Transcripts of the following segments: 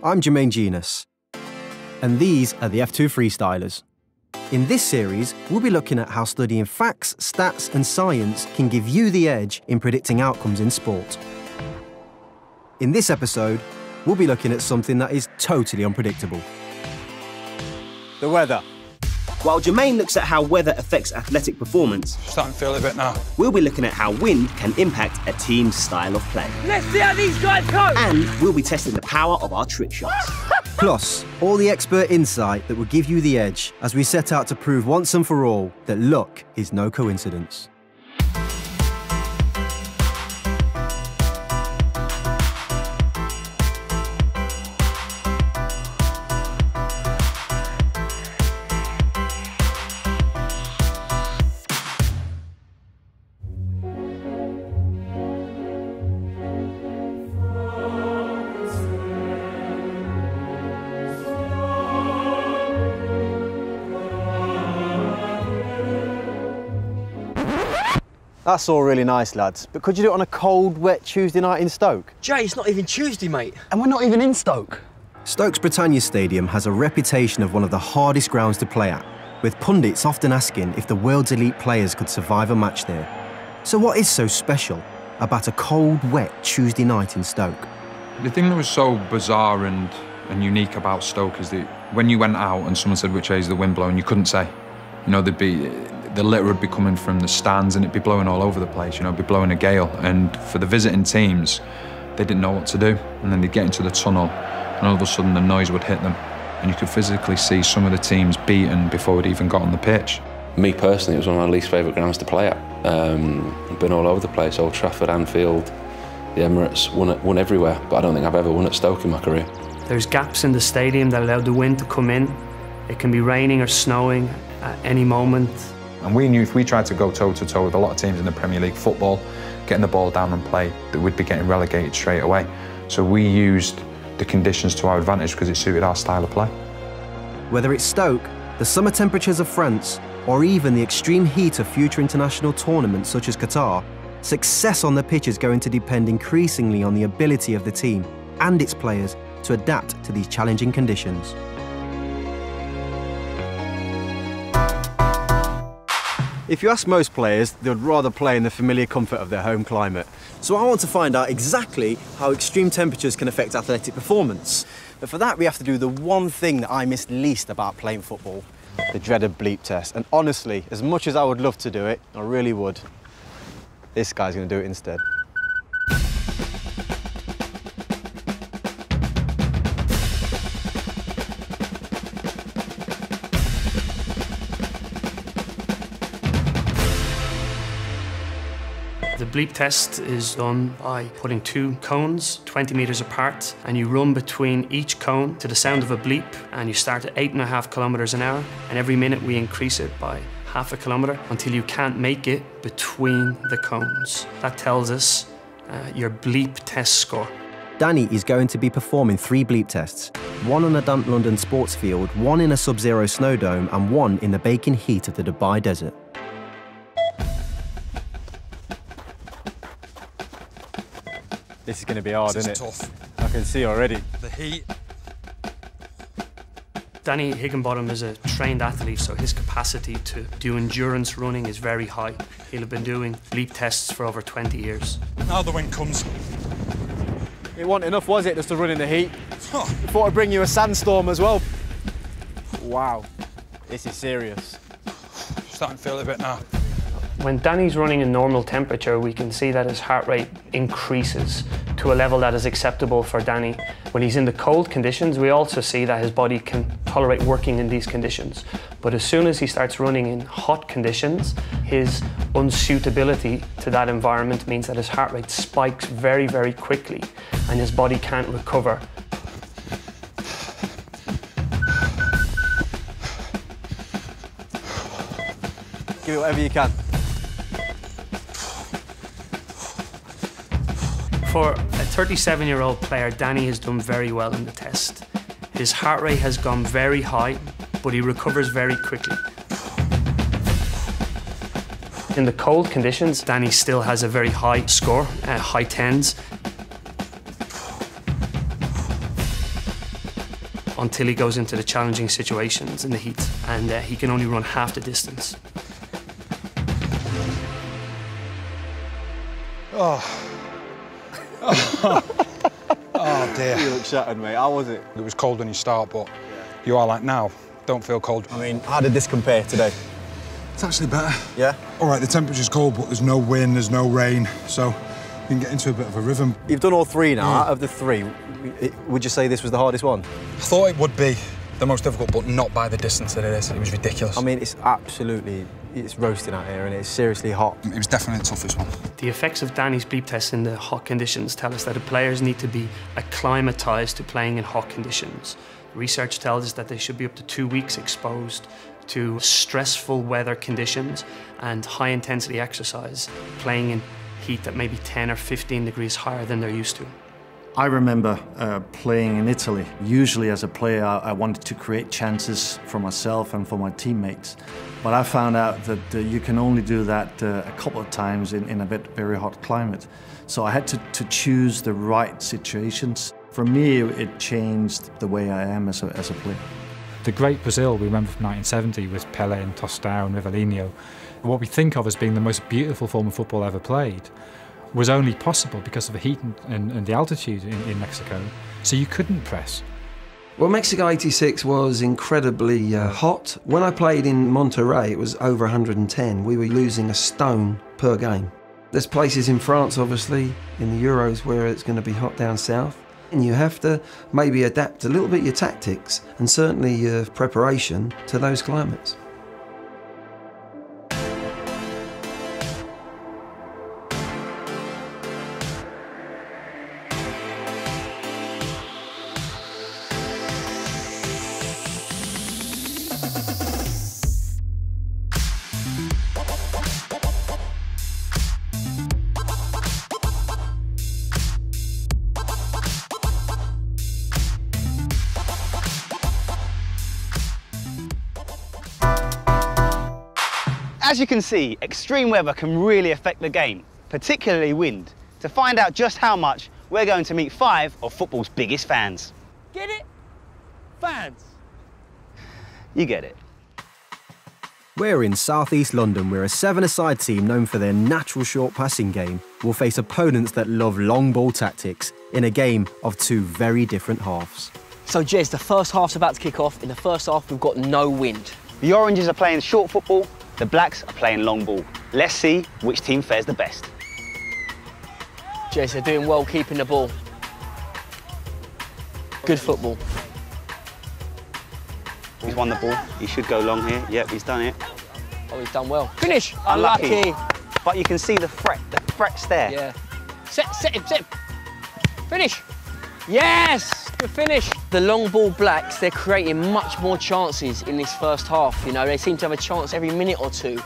I'm Jermaine Genus, and these are the F2 Freestylers. In this series, we'll be looking at how studying facts, stats, and science can give you the edge in predicting outcomes in sport. In this episode, we'll be looking at something that is totally unpredictable. The weather. While Jermaine looks at how weather affects athletic performance, Starting to feel it a bit now. we'll be looking at how wind can impact a team's style of play. Let's see how these guys go! And we'll be testing the power of our trick shots. Plus, all the expert insight that will give you the edge as we set out to prove once and for all that luck is no coincidence. That's all really nice, lads, but could you do it on a cold, wet Tuesday night in Stoke? Jay, it's not even Tuesday, mate. And we're not even in Stoke. Stoke's Britannia Stadium has a reputation of one of the hardest grounds to play at, with pundits often asking if the world's elite players could survive a match there. So what is so special about a cold, wet Tuesday night in Stoke? The thing that was so bizarre and unique about Stoke is that when you went out and someone said which way is the wind blowing, you couldn't say. You know, the litter would be coming from the stands and it'd be blowing all over the place, you know, it'd be blowing a gale. And for the visiting teams, they didn't know what to do. And then they'd get into the tunnel and all of a sudden the noise would hit them. And you could physically see some of the teams beaten before it even got on the pitch. Me personally, it was one of my least favourite grounds to play at. I've been all over the place, Old Trafford, Anfield, the Emirates, won everywhere, but I don't think I've ever won at Stoke in my career. There's gaps in the stadium that allow the wind to come in. It can be raining or snowing at any moment. And we knew if we tried to go toe-to-toe with a lot of teams in the Premier League football, getting the ball down and play, that we'd be getting relegated straight away. So we used the conditions to our advantage because it suited our style of play. Whether it's Stoke, the summer temperatures of France, or even the extreme heat of future international tournaments such as Qatar, success on the pitch is going to depend increasingly on the ability of the team and its players to adapt to these challenging conditions. If you ask most players, they would rather play in the familiar comfort of their home climate. So I want to find out exactly how extreme temperatures can affect athletic performance. But for that, we have to do the one thing that I miss least about playing football, the dreaded bleep test. And honestly, as much as I would love to do it, I really would, this guy's going to do it instead. The bleep test is done by putting two cones 20 meters apart, and you run between each cone to the sound of a bleep, and you start at 8.5 kilometers an hour, and every minute we increase it by half a kilometer until you can't make it between the cones. That tells us your bleep test score. Danny is going to be performing 3 bleep tests, one on a damp London sports field, one in a sub-zero snow dome, and one in the baking heat of the Dubai desert. This is going to be hard, isn't it? Tough. I can see already. The heat. Danny Higginbottom is a trained athlete, so his capacity to do endurance running is very high. He'll have been doing bleep tests for over 20 years. Now the wind comes. It wasn't enough, was it, just to run in the heat? I thought I'd bring you a sandstorm as well. Wow, this is serious. Starting to feel it a bit now. When Danny's running in normal temperature, we can see that his heart rate increases to a level that is acceptable for Danny. When he's in the cold conditions, we also see that his body can tolerate working in these conditions. But as soon as he starts running in hot conditions, his unsuitability to that environment means that his heart rate spikes very, very quickly, and his body can't recover. Give it whatever you can. For a 37-year-old player, Danny has done very well in the test. His heart rate has gone very high, but he recovers very quickly. In the cold conditions, Danny still has a very high score, high 10s. until he goes into the challenging situations in the heat, and he can only run half the distance. Oh dear. You look shattered, mate. How was it? It was cold when you start, but you are like now. Don't feel cold. I mean, how did this compare today? It's actually better. Yeah? All right, the temperature's cold, but there's no wind, there's no rain, so you can get into a bit of a rhythm. You've done all three now. Out of the three, would you say this was the hardest one? I thought it would be the most difficult, but not by the distance that it is. It was ridiculous. I mean, it's absolutely, it's roasting out here and it's seriously hot. It was definitely the toughest one. The effects of Danny's bleep test in the hot conditions tell us that the players need to be acclimatised to playing in hot conditions. Research tells us that they should be up to 2 weeks exposed to stressful weather conditions and high-intensity exercise, playing in heat that may be 10 or 15 degrees higher than they're used to. I remember playing in Italy. Usually as a player, I wanted to create chances for myself and for my teammates. But I found out that you can only do that a couple of times in a very hot climate. So I had to choose the right situations. For me, it changed the way I am as a player. The great Brazil we remember from 1970 with Pelé and Tostão and Rivellino, what we think of as being the most beautiful form of football ever played, was only possible because of the heat and the altitude in Mexico, so you couldn't press. Well, Mexico '86 was incredibly hot. When I played in Monterrey, it was over 110. We were losing a stone per game. There's places in France, obviously, in the Euros where it's going to be hot down south. And you have to maybe adapt a little bit your tactics and certainly your preparation to those climates. As you can see, extreme weather can really affect the game, particularly wind. To find out just how much, we're going to meet 5 of football's biggest fans. Get it? Fans. You get it. We're in southeast London, where a 7-a-side team known for their natural short passing game will face opponents that love long ball tactics in a game of 2 very different halves. So, Jez, the first half's about to kick off. In the first half, we've got no wind. The Oranges are playing short football, the Blacks are playing long ball. Let's see which team fares the best. Jez, they're doing well keeping the ball. Good football. He's won the ball. He should go long here. Yep, he's done it. Oh, he's done well. Finish! Unlucky. But you can see the threat's there. Yeah. Set him. Finish! Yes! Good finish. The long ball Blacks, they're creating much more chances in this first half. You know, they seem to have a chance every minute or two.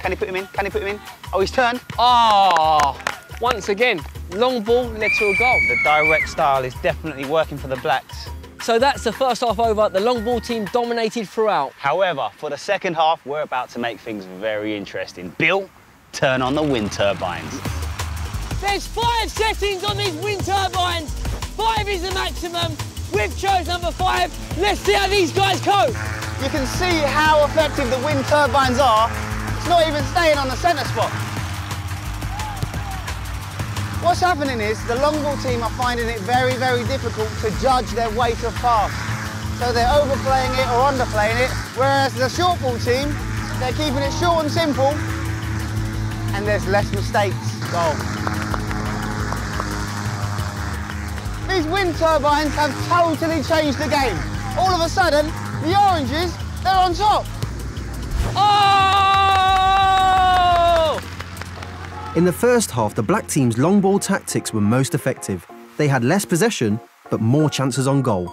Can he put him in? Can he put him in? Oh, he's turned. Ah! Once again, long ball led to a goal. The direct style is definitely working for the Blacks. So that's the first half over. The long ball team dominated throughout. However, for the second half, we're about to make things very interesting. Bill, turn on the wind turbines. There's 5 settings on these wind turbines. 5 is the maximum. We've chose number 5. Let's see how these guys cope. You can see how effective the wind turbines are. It's not even staying on the centre spot. What's happening is the long ball team are finding it very, very difficult to judge their weight of pass. So they're overplaying it or underplaying it, whereas the short ball team, they're keeping it short and simple, and there's less mistakes. Goal. These wind turbines have totally changed the game. All of a sudden, the Oranges, they're on top. Oh! In the first half, the Black team's long ball tactics were most effective. They had less possession, but more chances on goal.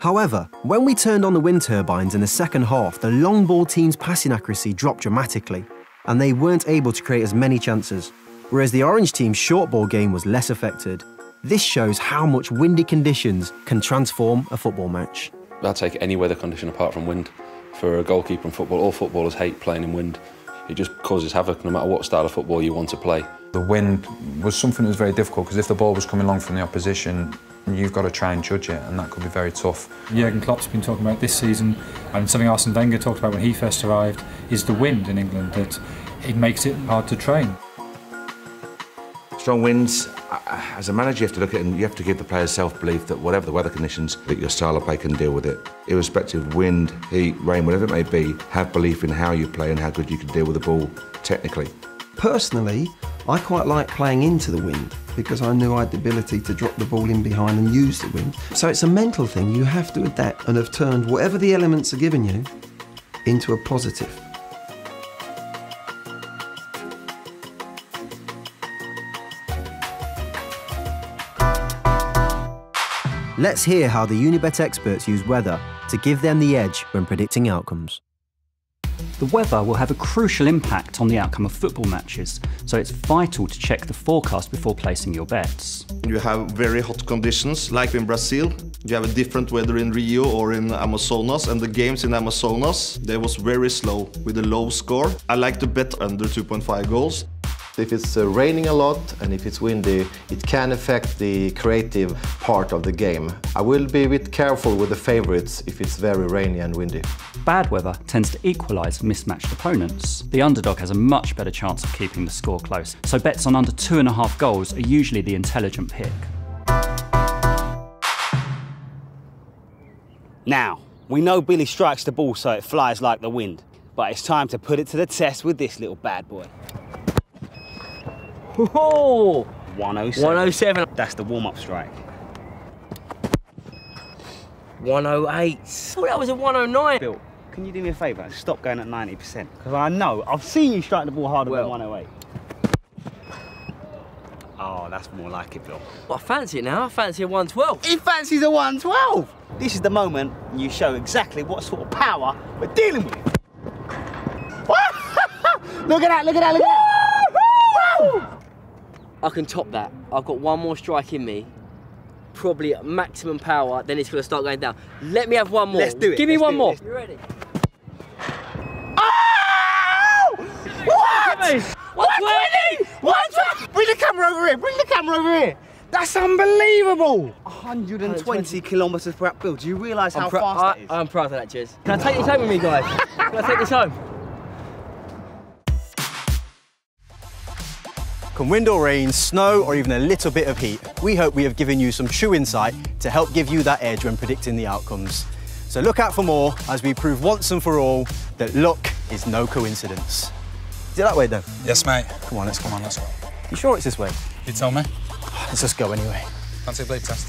However, when we turned on the wind turbines in the second half, the long ball team's passing accuracy dropped dramatically, and they weren't able to create as many chances, whereas the Orange team's short ball game was less affected. This shows how much windy conditions can transform a football match. I'd take any weather condition apart from wind. For a goalkeeper in football, all footballers hate playing in wind. It just causes havoc no matter what style of football you want to play. The wind was something that was very difficult because if the ball was coming along from the opposition, you've got to try and judge it, and that could be very tough. Jurgen Klopp's been talking about this season, and something Arsene Wenger talked about when he first arrived, is the wind in England, that it makes it hard to train. Strong winds, as a manager you have to look at it and you have to give the players self-belief that whatever the weather conditions, that your style of play can deal with it. Irrespective of wind, heat, rain, whatever it may be, have belief in how you play and how good you can deal with the ball technically. Personally, I quite like playing into the wind because I knew I had the ability to drop the ball in behind and use the wind. So it's a mental thing. You have to adapt and have turned whatever the elements are giving you into a positive. Let's hear how the Unibet experts use weather to give them the edge when predicting outcomes. The weather will have a crucial impact on the outcome of football matches, so it's vital to check the forecast before placing your bets. You have very hot conditions, like in Brazil. You have a different weather in Rio or in Amazonas, and the games in Amazonas, they was very slow with a low score. I like to bet under 2.5 goals. If it's raining a lot and if it's windy, it can affect the creative part of the game. I will be a bit careful with the favourites if it's very rainy and windy. Bad weather tends to equalise mismatched opponents. The underdog has a much better chance of keeping the score close, so bets on under 2.5 goals are usually the intelligent pick. Now, we know Billy strikes the ball so it flies like the wind, but it's time to put it to the test with this little bad boy. Oh, 107. 107. That's the warm-up strike. 108. Oh, that was a 109. Bill, can you do me a favour and stop going at 90%? Because I know, I've seen you strike the ball harder than 108. Oh, that's more like it, Bill. Well, I fancy it now. I fancy a 112. He fancies a 112! This is the moment you show exactly what sort of power we're dealing with. Look at that, look at that, look at that! I can top that. I've got one more strike in me. Probably at maximum power, then it's going to start going down. Let me have one more. Let's do it. Give me one more. You ready? Oh! What? 120! 120! Bring the camera over here, bring the camera over here. That's unbelievable. 120 kilometres per hour. Bill, do you realise how fast that is? I'm proud of that, Jez. Can I take this home with me, guys? Can I take this home? Can wind or rain, snow or even a little bit of heat, we hope we have given you some true insight to help give you that edge when predicting the outcomes. So look out for more as we prove once and for all that luck is no coincidence. Is it that way, Dan? Yes, mate. Come on, let's go. Let's go. You sure it's this way? You tell me. Let's just go anyway. Fancy a bleep test?